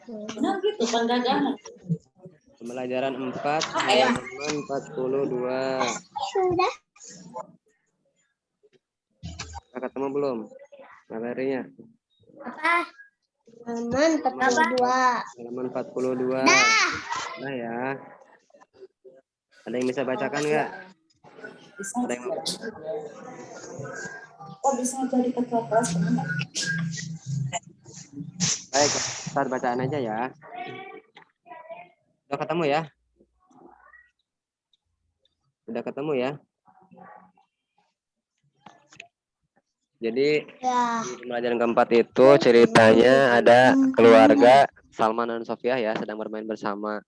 Benar gitu pendagangan. Pembelajaran 4 halaman 42. Sudah. Udah ketemu belum materinya? Apa? Halaman 42. Halaman 42. Dah. Nah ya. Ada yang bisa bacakan nggak? Bisa. Ada yang mau? Kok bisa jadi ketua kelas? Baik, start bacaan aja ya. Udah ketemu ya? Udah ketemu ya? Jadi Ya. di pembelajaran keempat itu ceritanya ada keluarga Salman dan Sofia ya sedang bermain bersama.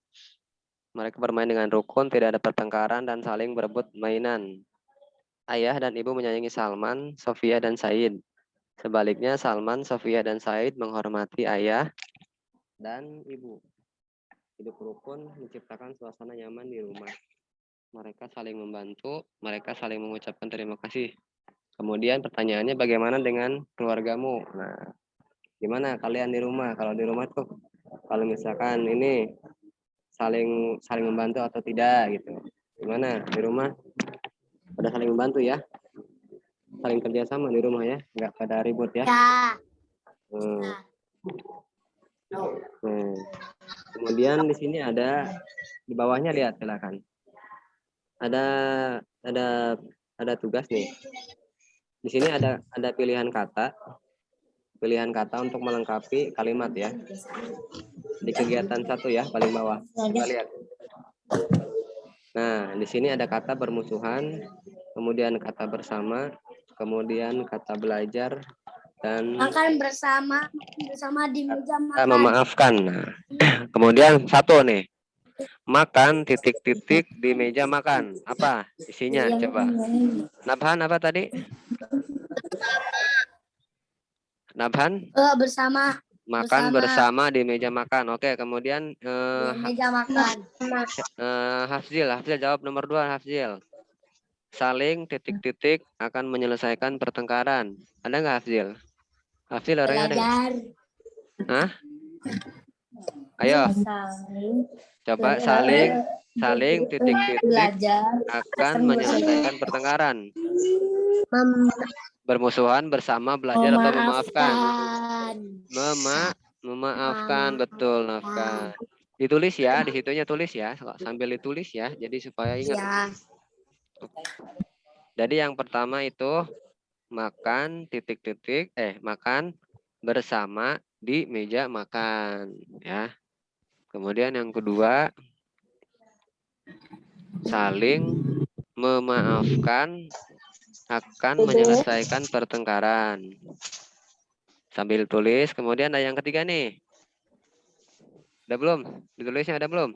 Mereka bermain dengan rukun, tidak ada pertengkaran dan saling berebut mainan. Ayah dan ibu menyayangi Salman, Sofia dan Said. Sebaliknya Salman, Sofia dan Said menghormati ayah dan ibu. Hidup rukun menciptakan suasana nyaman di rumah. Mereka saling membantu, mereka saling mengucapkan terima kasih. Kemudian pertanyaannya bagaimana dengan keluargamu? Nah, gimana kalian di rumah? Kalau di rumah tuh, kalau misalkan ini saling membantu atau tidak gitu. Gimana di rumah? Pada saling membantu ya? Saling kerjasama di rumah ya? Nggak pada ribut ya? Ya. Kemudian di sini ada di bawahnya lihat silakan. Ada tugas nih. Di sini ada pilihan kata untuk melengkapi kalimat ya. Di kegiatan 1 ya paling bawah. Coba lihat. Nah, di sini ada kata bermusuhan, kemudian kata bersama, kemudian kata belajar dan Makan bersama di meja makan. memaafkan. Nah, kemudian 1 nih. Makan titik-titik di meja makan. Apa isinya? Coba. Nabhan apa tadi? Nabhan? Bersama. Makan bersama di meja makan. Oke, kemudian Di meja makan. Hafzil jawab nomor 2 Hafzil. Saling titik-titik akan menyelesaikan pertengkaran. Ada nggak Hafzil? Hafzil orangnya ada. Hah? Ayo. Coba saling titik-titik akan menyelesaikan pertengkaran. Bermusuhan, bersama, belajar atau memaafkan. Memaafkan, betul, maafkan. Ditulis ya, di situnya tulis ya, sambil ditulis ya, jadi supaya ingat. Ya. Jadi yang pertama itu makan titik-titik, makan bersama di meja makan, ya. Kemudian yang kedua, saling memaafkan akan menyelesaikan pertengkaran. Sambil tulis, kemudian ada yang ketiga nih. Udah belum? Ditulisnya ada belum?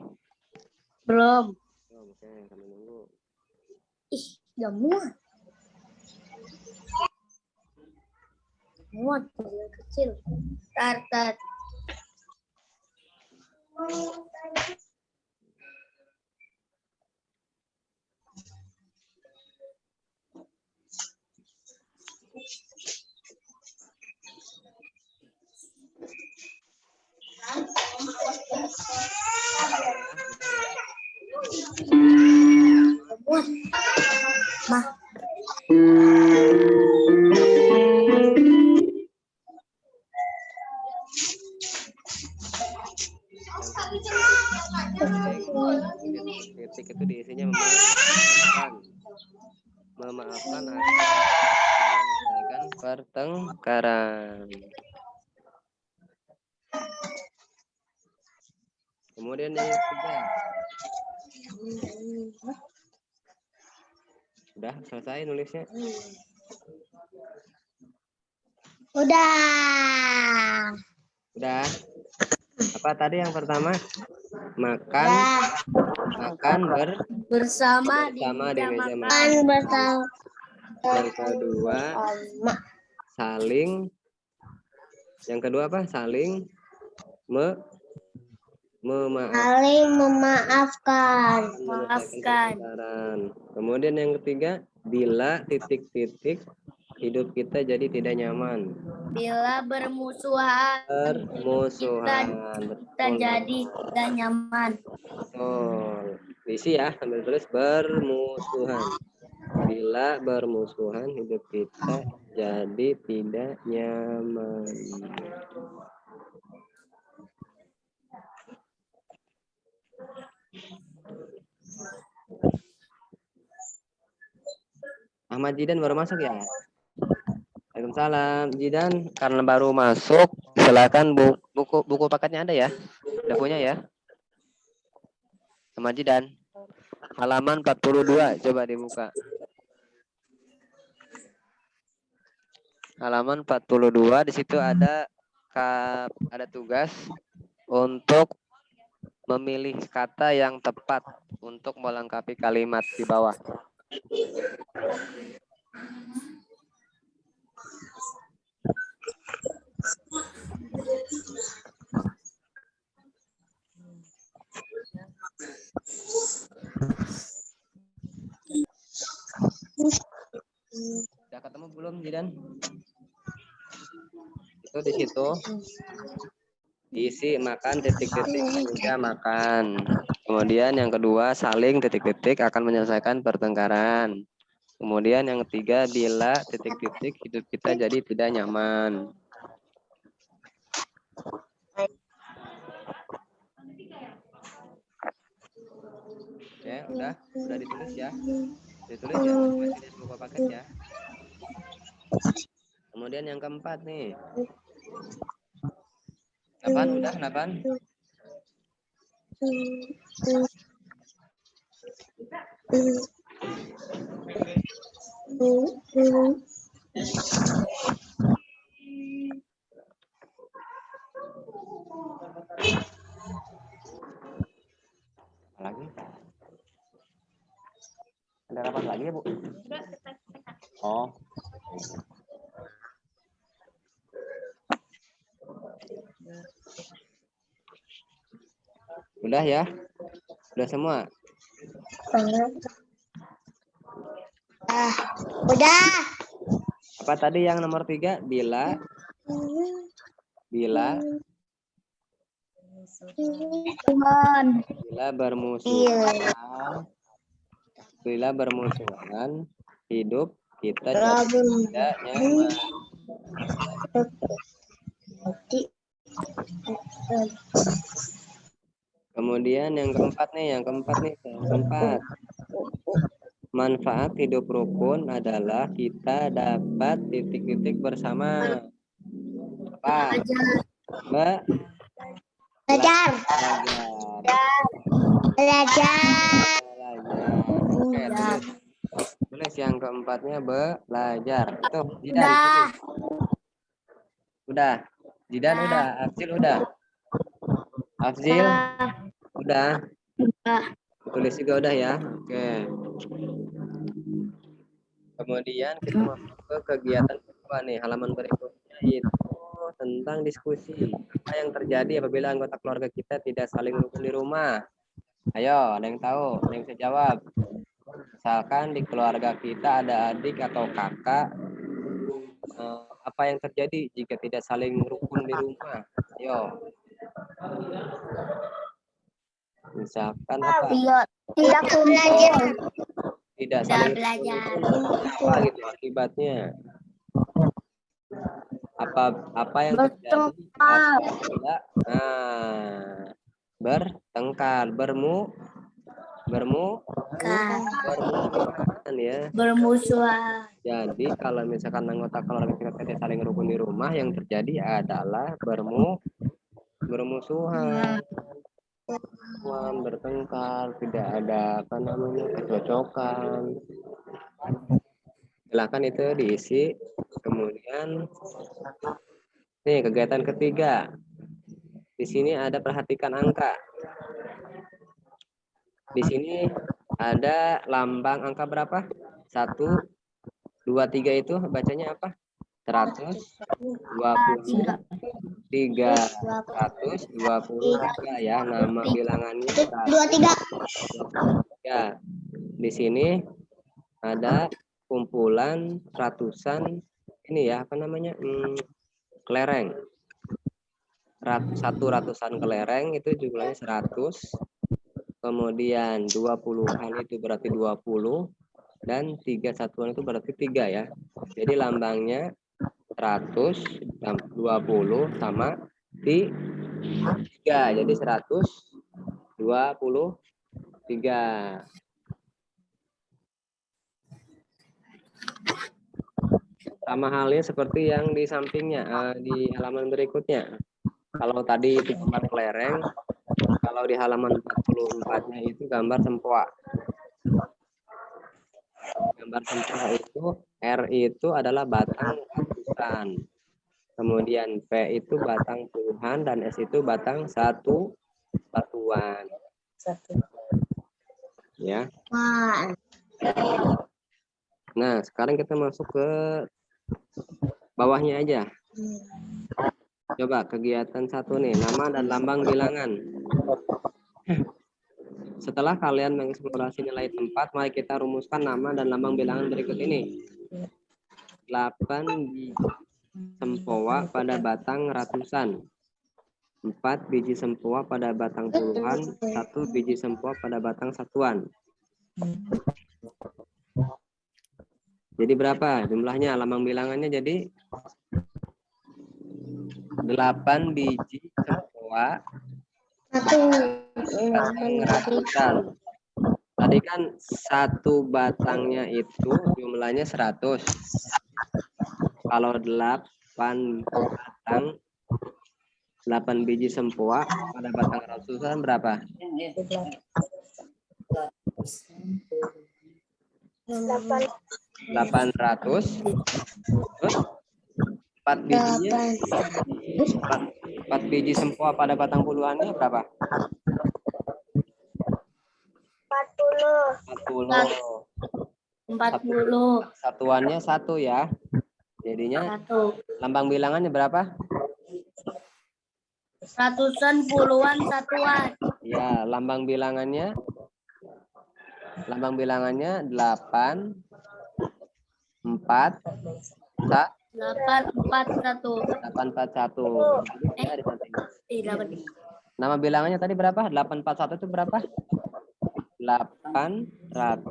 Belum. Oke, kami nunggu. Ih, gak muat. Muat, yang kecil. Tar. Mah. Titik itu diisinya memaafkan akan menyelesaikan pertengkaran. Kemudian yang ketiga. Udah selesai nulisnya? Udah. Apa tadi yang pertama? Makan bersama di meja makan. Yang kedua saling. Yang kedua apa? Saling memaafkan. Kemudian yang ketiga, bila titik-titik hidup kita jadi tidak nyaman. Bila bermusuhan, Bermusuhan. kita jadi tidak nyaman. Betul. Diisi ya, sambil tulis bermusuhan. Bila bermusuhan hidup kita jadi tidak nyaman. Ahmad Jidan baru masuk ya? Waalaikumsalam. Jidan, karena baru masuk, silakan buku paketnya ada ya? Udah punya ya? Ahmad Jidan. Halaman 42, coba dibuka. Halaman 42, di situ ada tugas untuk memilih kata yang tepat untuk melengkapi kalimat di bawah. Sudah ketemu belum, Jidan? Itu di situ diisi makan titik-titik saja makan. Kemudian yang kedua saling titik-titik akan menyelesaikan pertengkaran. Kemudian yang ketiga bila titik-titik hidup kita jadi tidak nyaman. Ya, udah ditulis ya. Ditulis ya, masih di buku paket ya. Kemudian yang keempat nih. 8 udah 8. Lagi? Ada rapat lagi ya, Bu? Oh. Udah ya? Udah semua? Udah. Apa tadi yang nomor 3? Bila Tuhan. Bila bermusuhan hidup kita jadi tidak nyaman. Kemudian yang keempat nih, manfaat hidup rukun adalah kita dapat titik-titik bersama. Apa? Belajar. Oke, tulis yang keempatnya belajar. Itu Jidan. Udah. Udah. Jidan udah. Afzil udah. Afzil udah. Tulis juga udah ya. Oke. Kemudian kita masuk ke kegiatan kedua nih, halaman berikutnya itu tentang diskusi. Apa yang terjadi apabila anggota keluarga kita tidak saling rukun di rumah? Ayo, ada yang tahu? Ada yang bisa jawab? Misalkan di keluarga kita ada adik atau kakak, apa yang terjadi jika tidak saling rukun di rumah? Ayo. Misalkan apa? Tidak belajar. Tidak saling belajar. Apa gitu akibatnya? Apa yang terjadi apabila bertengkar, bermusuhan ya. Bermusuhan. Jadi kalau misalkan anggota keluarga kita tidak saling rukun di rumah, yang terjadi adalah bermusuhan, bertengkar, tidak ada kecocokan. Silakan itu diisi. Kemudian nih kegiatan ketiga. Di sini ada perhatikan angka. Di sini ada lambang angka berapa? 1, 2, 3 itu bacanya apa? 123 ya, nama bilangannya 23. ya. Di sini ada kumpulan ratusan ini ya, apa namanya? Kelereng. Satu ratusan kelereng itu jumlahnya 100. Kemudian 20-an itu berarti 20 dan 3 satuan itu berarti 3 ya. Jadi lambangnya 100 20 sama 3. Jadi 123. Sama halnya seperti yang di sampingnya, di halaman berikutnya. Kalau tadi itu gambar kelereng, kalau di halaman 44-nya itu gambar sempoa. Gambar sempoa itu R itu adalah batang ratusan. Kemudian P itu batang puluhan dan S itu batang satuan. Ya. Nah, sekarang kita masuk ke bawahnya aja. Coba kegiatan 1 nih, nama dan lambang bilangan. Setelah kalian mengeksplorasi nilai tempat, mari kita rumuskan nama dan lambang bilangan berikut ini. 8 biji sempoa pada batang ratusan. 4 biji sempoa pada batang puluhan. 1 biji sempoa pada batang satuan. Jadi berapa jumlahnya? Lambang bilangannya jadi 8 biji sempoa batang ratusan. Tadi kan satu batangnya itu jumlahnya 100. Kalau 8 batang 8 biji sempoa pada batang ratusan berapa? 800. Terus 4 bijinya 4 biji sempoa pada batang puluhannya berapa? 40. Satuannya 1 ya. Jadinya lambang bilangannya berapa? Ratusan, puluhan, satuan. Ya, lambang bilangannya 8 4 4 841. Nama bilangannya tadi berapa? 841 itu berapa? 841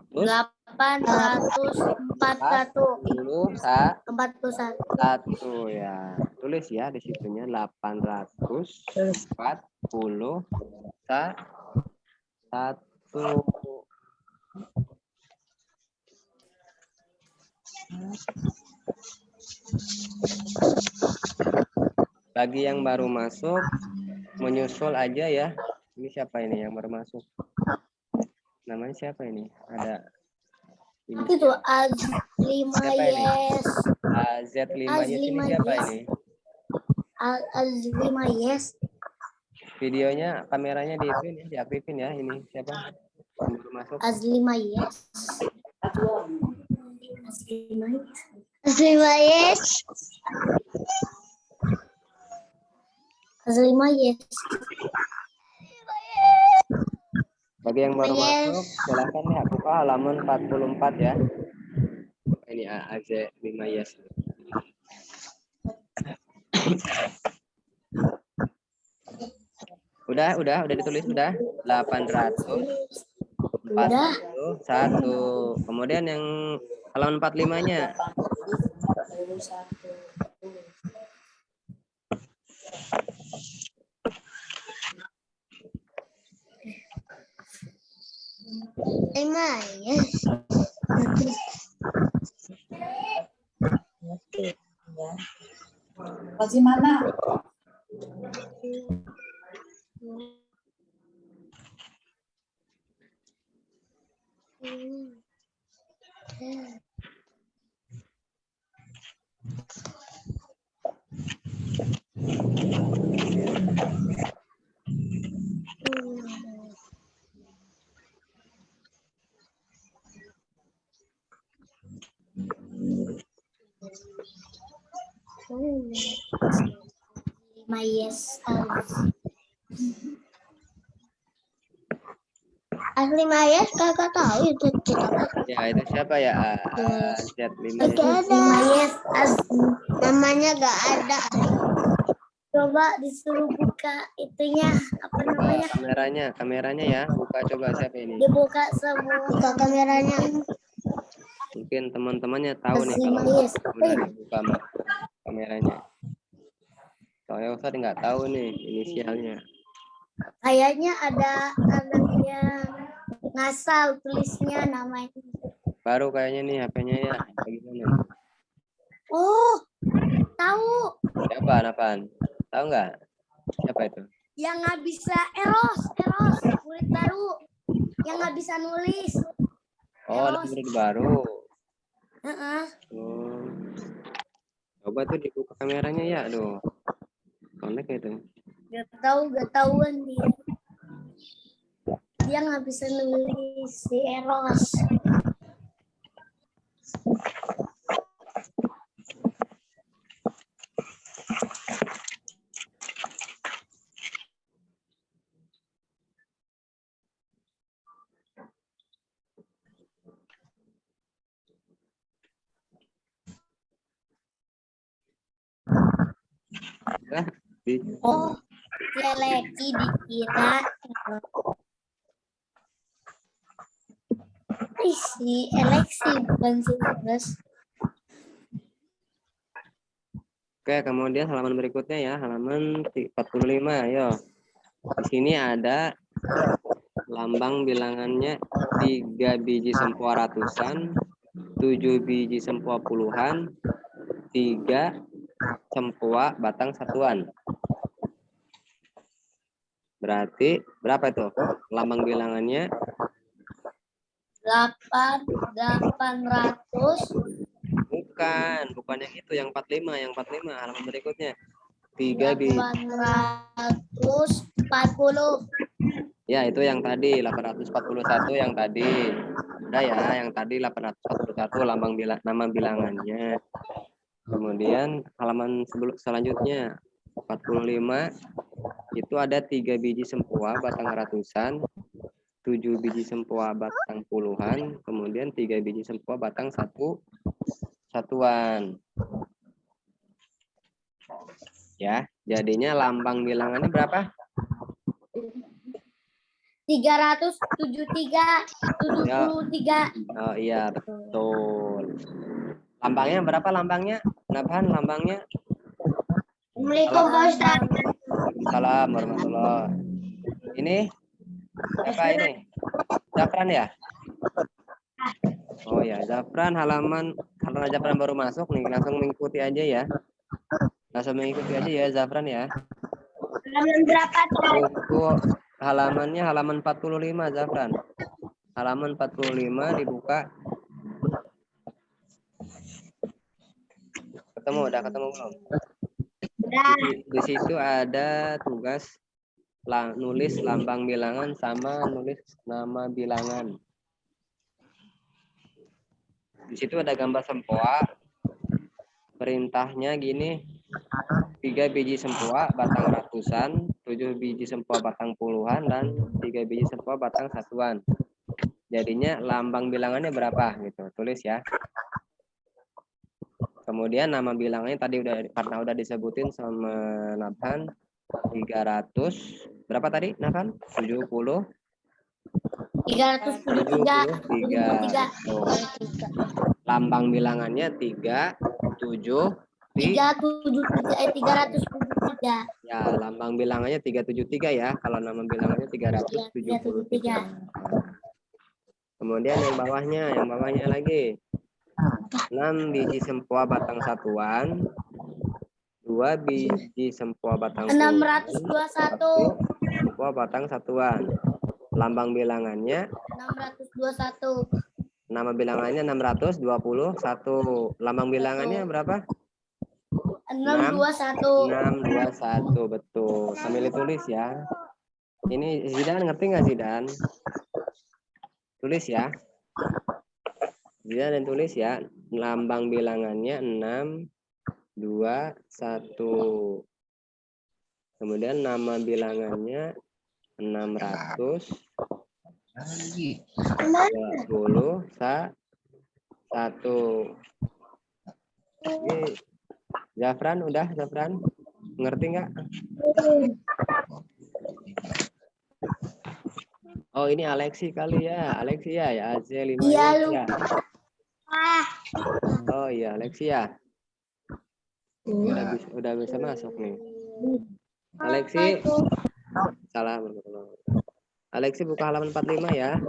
ya. Tulis ya di situnya 841. Bagi yang baru masuk, menyusul aja ya. Ini siapa ini yang baru masuk? Namanya siapa ini? Ada ini. Itu Az5yes. Az5yes ini siapa ini? Az5yes. Videonya, kameranya diaktifin ya. Ini siapa? Yang baru masuk. Az5yes. Az5yes. Az5yes. Bagi yang baru masuk, silakan ya buka halaman 44 ya. Ini Az5yes. Udah ditulis udah. 841. Kemudian yang halaman 45-nya. Masih mana? Az5yes. Asli Mayas kagak tahu itu kita. Ya, itu siapa ya? Chat 5 Gak ada. Mayas namanya gak ada. Coba disuruh buka itunya apa namanya? Kameranya ya. Buka coba siapa ini? Dibuka semua. Buka kameranya. Mungkin teman-temannya tahu nih Asli kalau Mayas. udah dibuka kameranya. Soalnya Ustadz nggak tahu nih inisialnya. Kayaknya ada anak yang ngasal tulisnya namanya. Baru kayaknya nih HP-nya ya. Bagaimana? Oh, tahu. Siapa? Apaan? Tahu nggak? Siapa itu? Yang nggak bisa Eros, murid baru. Yang nggak bisa nulis. Oh, ada murid baru. Heeh. Oh. Coba tuh dibuka kameranya ya. Aduh. Connect itu. Gak tahuan dia. Dia nggak bisa nulis si Eros. Nah, di Oh, seleksi dikira. Si eleksi bukan si Eros. Oke, kemudian halaman berikutnya ya, halaman 45. Ayo. Di sini ada lambang bilangannya 3 biji sempua ratusan, 7 biji sempua puluhan, 3 sempua batang satuan. Berarti berapa itu? Lambang bilangannya 800. bukan yang itu, yang 45, halaman berikutnya. 3 biji. 840. Ya, itu yang tadi 841 yang tadi. Udah ya, yang tadi 841 nama bilangannya. Kemudian halaman selanjutnya 45 itu ada 3 biji sempua batang ratusan, 7 biji sempua batang puluhan, kemudian 3 biji sempua batang satuan. Ya, jadinya lambang bilangannya berapa? 373. Oh iya, betul. Lambangnya berapa lambangnya? Nabahan lambangnya? Assalamualaikum Pak Ustadz. Waalaikumsalam warahmatullahi. Ini siapa ini? Zafran ya? Oh ya, Zafran halaman, karena Zafran baru masuk nih, langsung mengikuti aja ya. Zafran ya. Halaman berapa? Buku halamannya halaman 45 Zafran. Halaman 45 dibuka. Udah ketemu belum? Di situ ada tugas nulis lambang bilangan sama nulis nama bilangan. Di situ ada gambar sempua. Perintahnya gini. 3 biji sempua batang ratusan, 7 biji sempua batang puluhan, dan 3 biji sempua batang satuan. Jadinya lambang bilangannya berapa gitu. Tulis ya. Kemudian nama bilangannya tadi karena udah disebutin sama Nathan 300 berapa tadi Nathan? 373. 373. Lambang bilangannya 373. Ya, lambang bilangannya 373 ya. Kalau nama bilangannya 373. Kemudian yang bawahnya lagi 6 biji sempua batang satuan, 2 biji sempua batang 621. sempua batang satuan. Lambang bilangannya 621. Nama bilangannya 621. Lambang bilangannya berapa? 621. 621, betul. Sambil ditulis ya. Ini Zidan ngerti nggak Zidan? Tulis ya. Zidan dan tulis ya. Lambang bilangannya 621. Kemudian nama bilangannya 621. Lagi. 21. Ini Zafran udah, Zafran? Ngerti nggak? Oh, ini Alexi kali ya. Alexi ya, ya AC 5 Iya, ya. lupa. Oh iya, Alexi ya. Udah bisa masuk nih. Alexi, salah. Alexi buka halaman 45 ya.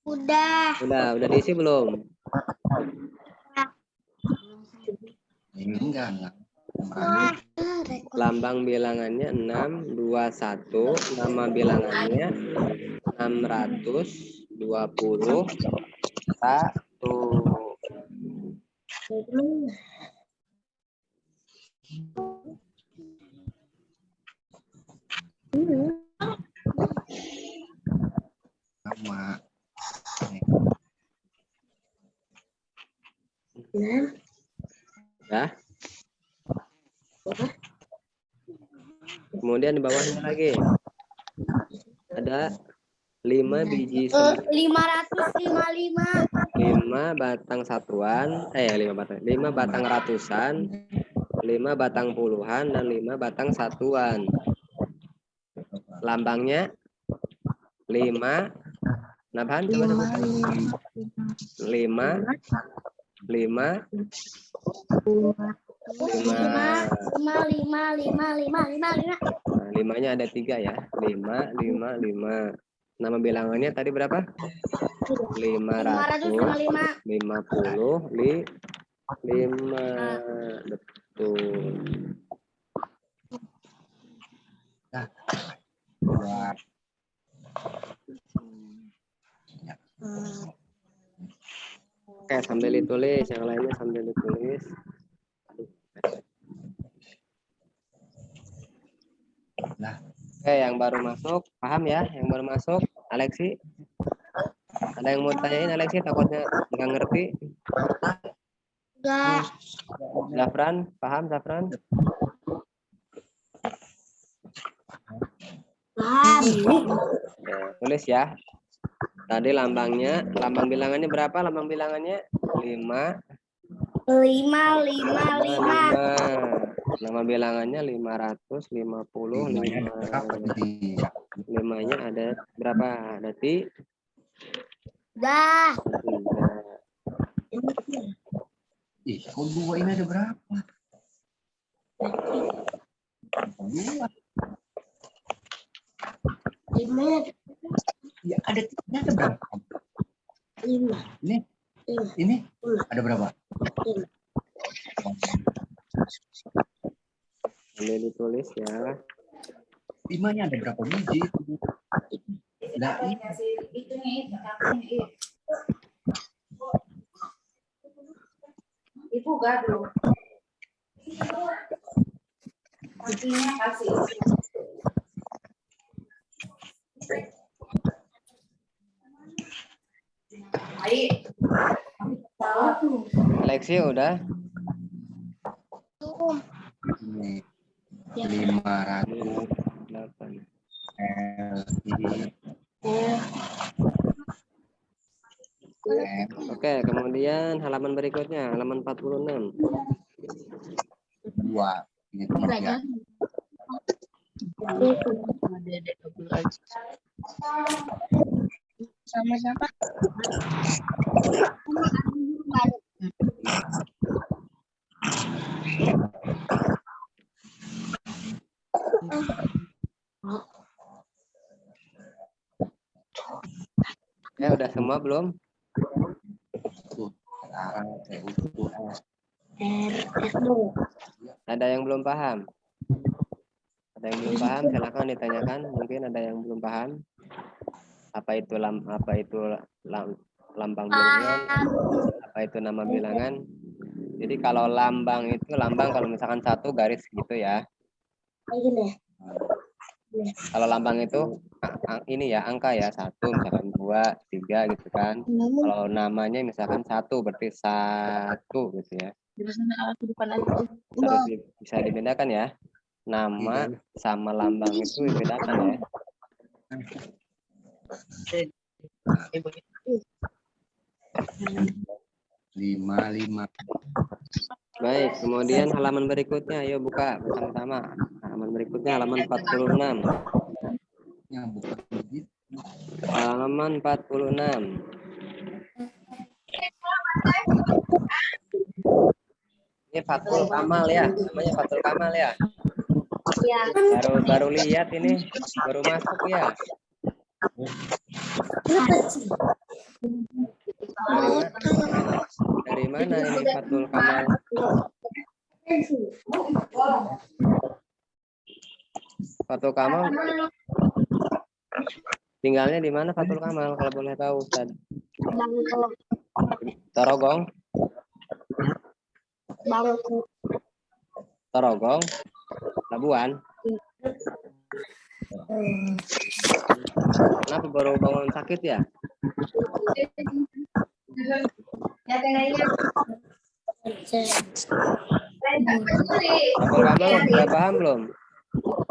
Udah. Udah diisi belum? Enggak. Lambang bilangannya 621, nama bilangannya 621. Sama. Ya. Kemudian di bawahnya lagi ada 5 biji 555. 5 batang satuan, 5 batang ratusan, 5 batang puluhan, dan 5 batang satuan. Lambangnya 5. Nah, Bahan coba sebutkan. 5 5 Nah, 5-nya ada 3 ya. 5. Nama bilangannya tadi berapa? 555. Betul. Buat Oke, sambil ditulis, yang lainnya sambil ditulis. Nah. Oke, yang baru masuk, paham ya? Yang baru masuk, Alexi. Ada yang mau tanyain, Alexi? Takutnya nggak ngerti. Enggak. Zafran, paham Zafran? Paham. Oke, tulis ya. Tadi lambang bilangannya berapa? Lambang bilangannya 5. 5. Nama bilangannya 550. berapa jadi? 5-nya ada berapa? Ada 3. Dah. Ih, kok 2 ini ada berapa? 2. 5. Ya, ada 3 ada berapa? 5. Ini ada berapa? Sambil ditulis ya. 5-nya ada berapa biji? Nah, Ibu gaduh. Kuncinya kasih. Baik. Alexi udah? ini 500 8. Oke, kemudian halaman berikutnya, halaman 46. 2. Ini 3. Sama-sama. Udah semua belum? Sekarang saya ukur. Ada yang belum paham? Ada yang belum paham? Silakan ditanyakan. Mungkin ada yang belum paham. Apa itu lambang bilangan? Apa itu nama bilangan? Jadi kalau lambang itu kalau misalkan 1 garis gitu ya. Kalau lambang itu ini ya angka ya, 1 misalkan 2, 3 gitu kan. Kalau namanya misalkan 1 berarti 1 gitu ya. Harus bisa dibedakan ya. Nama sama lambang itu dibedakan ya. Lima. Baik, kemudian halaman berikutnya, ayo buka bersama-sama. Halaman berikutnya halaman 46. Yang bukan begitu. Halaman 46. Ini Fathul Kamal ya, namanya Fathul Kamal ya. Ya. Baru lihat ini, baru masuk ya. Dari mana ini Fathul Kamal? Fathul Kamal tinggalnya di mana Fathul Kamal kalau boleh tahu Ustaz? Tarogong? Tarogong? Labuan? Kenapa baru bangun sakit ya? Ya tengahnya. Fathul Kamal udah paham belum?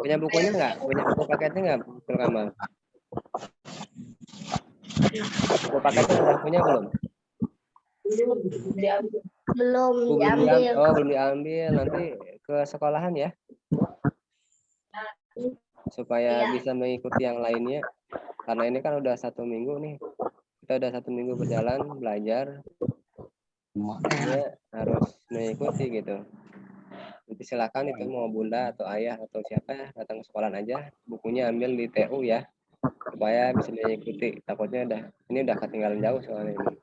Punya bukunya nggak? Punya buku paketnya nggak Fathul Kamal? Buku paketnya sudah punya belum? Belum Belum diambil. belum diambil. Nanti ke sekolahan ya. Supaya bisa mengikuti yang lainnya. Karena ini kan udah 1 minggu nih. Kita udah 1 minggu berjalan belajar. Ya, harus mengikuti gitu. Nanti silakan itu mau bunda atau ayah atau siapa ya datang ke sekolah aja. Bukunya ambil di TU ya. Supaya bisa mengikuti. Takutnya ini udah ketinggalan jauh soalnya ini.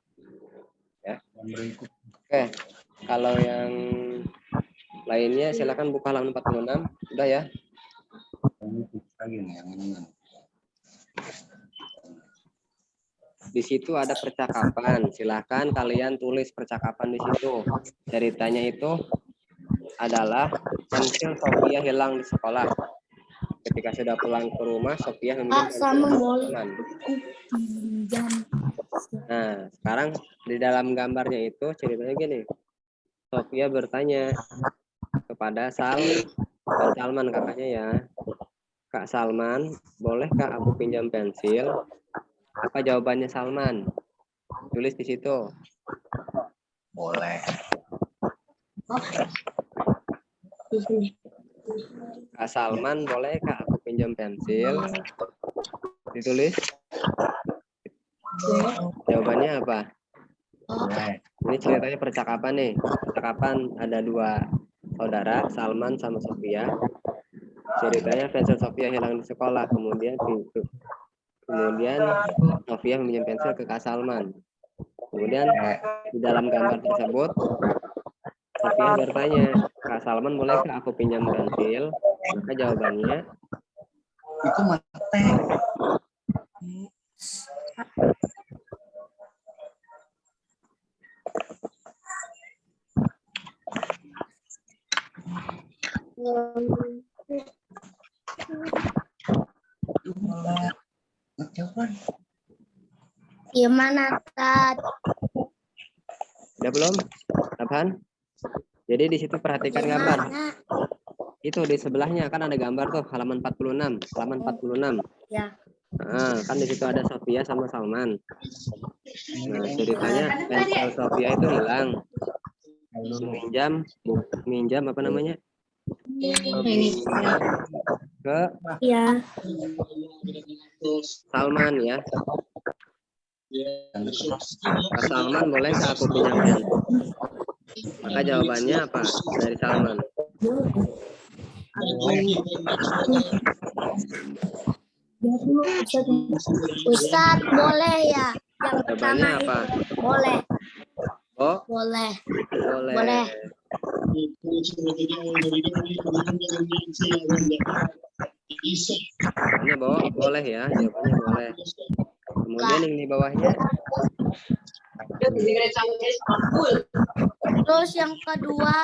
Ya. Oke. Kalau yang lainnya silakan buka halaman 46. Udah ya. Lagi nih yang ini. Di situ ada percakapan. Silahkan kalian tulis percakapan di situ. Ceritanya itu adalah pensil Sofia hilang di sekolah. Ketika sudah pulang ke rumah, Sofia meminjam sama boleh. teman. Nah, sekarang di dalam gambarnya itu ceritanya gini. Sofia bertanya kepada Salman kakaknya ya. Kak Salman, bolehkah aku pinjam pensil? Apa jawabannya Salman? Tulis di situ. Boleh. Kak Salman, bolehkah aku pinjam pensil? Ditulis. Jawabannya apa? Boleh. Ini ceritanya percakapan nih. Percakapan ada 2 saudara, Salman sama Sofia. Ceritanya pensil Sofia hilang di sekolah. Kemudian Sofia meminjam pensil ke Kak Salman. Kemudian di dalam gambar tersebut Sofia bertanya, Kak Salman bolehkah aku pinjam pensil? Maka jawabannya Itu mate. Jawaban. Gimana, Tat? udah belum? Apaan? Jadi di situ perhatikan gambar. Itu di sebelahnya kan ada gambar tuh halaman 46, halaman 46. Ya. Nah, kan di situ ada Sofia sama Salman. Nah, ceritanya pensil Sofia itu hilang. Minjam apa namanya? Ke Ya. Salman ya. Kak Salman, bolehkah aku pinjam pensil? Maka jawabannya apa dari Salman? Ustadz, boleh ya? Yang pertama Jawabannya apa? itu boleh. Oh, Boleh. boleh. Boleh. Jawabannya boleh ya, jawabannya boleh. Kemudian yang di bawahnya Terus yang kedua,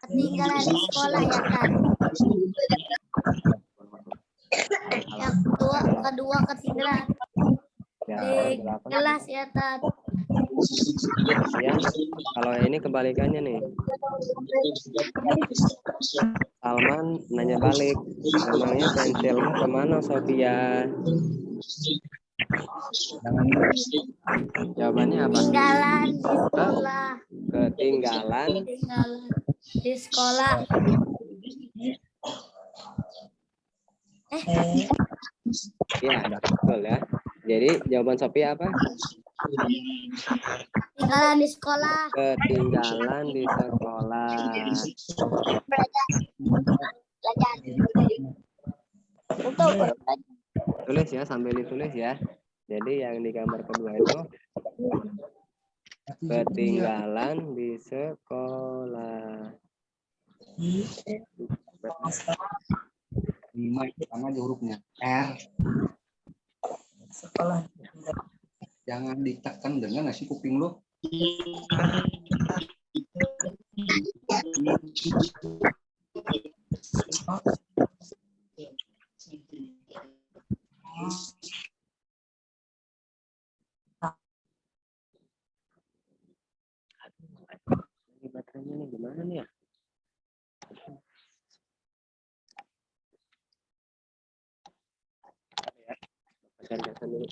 ketinggalan di sekolah ya kan? Yang kedua ketinggalan ya, di kelas ya Tat. ya. Kalau ini kebalikannya nih. Salman nanya balik, memangnya pensilmu kemana Sofia? Jangan Jawabannya apa? Ketinggalan di sekolah. Ketinggalan Ketinggalan di sekolah. ya, betul ya. Jadi jawaban Sophia apa? Ketinggalan di sekolah. Ketinggalan di sekolah. Tulis ya, sambil ditulis ya. Jadi yang di gambar kedua itu ketinggalan di sekolah. 5 itu sama aja hurufnya R. Sekolah. Jangan ditekan dengan nasi kuping lu. Ini baterainya nih gimana nih ya? Ganti dulu.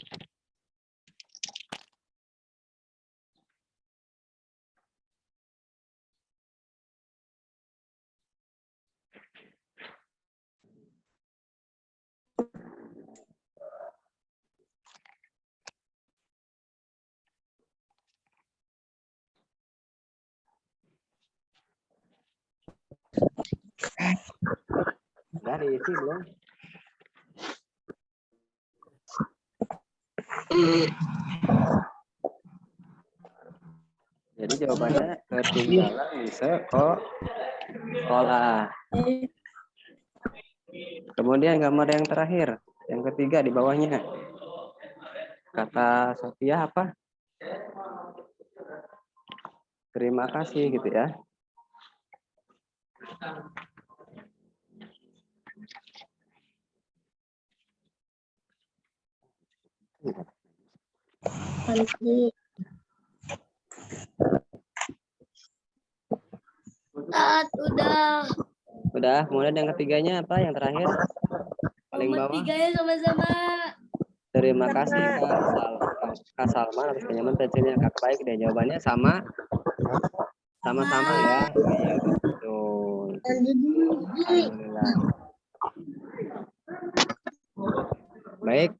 Udah diisi belum? Jadi jawabannya ketinggalan di sekolah. Kemudian gambar yang terakhir, yang ketiga di bawahnya. Kata Sophia apa? Terima kasih gitu ya. Udah. Udah, kemudian yang ketiganya apa? Yang terakhir? Paling Nomor bawah. 3 ya sama-sama. Terima kasih Kak Salman atas pinjaman pensilnya Kak. Baik deh, jawabannya sama. Sama-sama ya. Iya, betul. Alhamdulillah. Baik.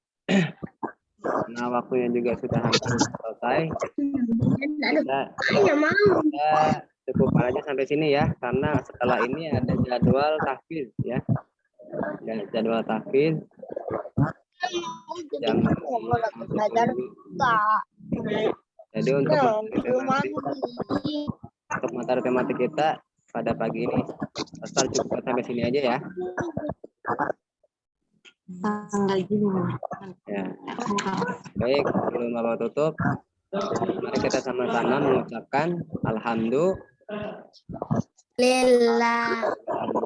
Nah, waktunya juga sudah hampir selesai. Kita cukupkan aja sampai sini ya, karena setelah ini ada jadwal tahfiz ya. Jadwal tahfiz jam 10. Jadi untuk materi tematik kita pada pagi ini Ustaz cukup sampai sini aja ya. Ya. Baik, sebelum Bapak tutup, mari kita sama-sama mengucapkan alhamdulillah.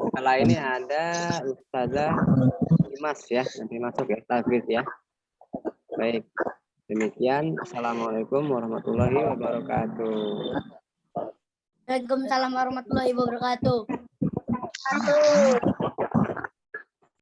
Setelah ini ada Ustazah Imas ya, nanti masuk ya, tahfiz ya. Baik, demikian. Assalamualaikum warahmatullahi wabarakatuh. Waalaikumsalam warahmatullahi wabarakatuh.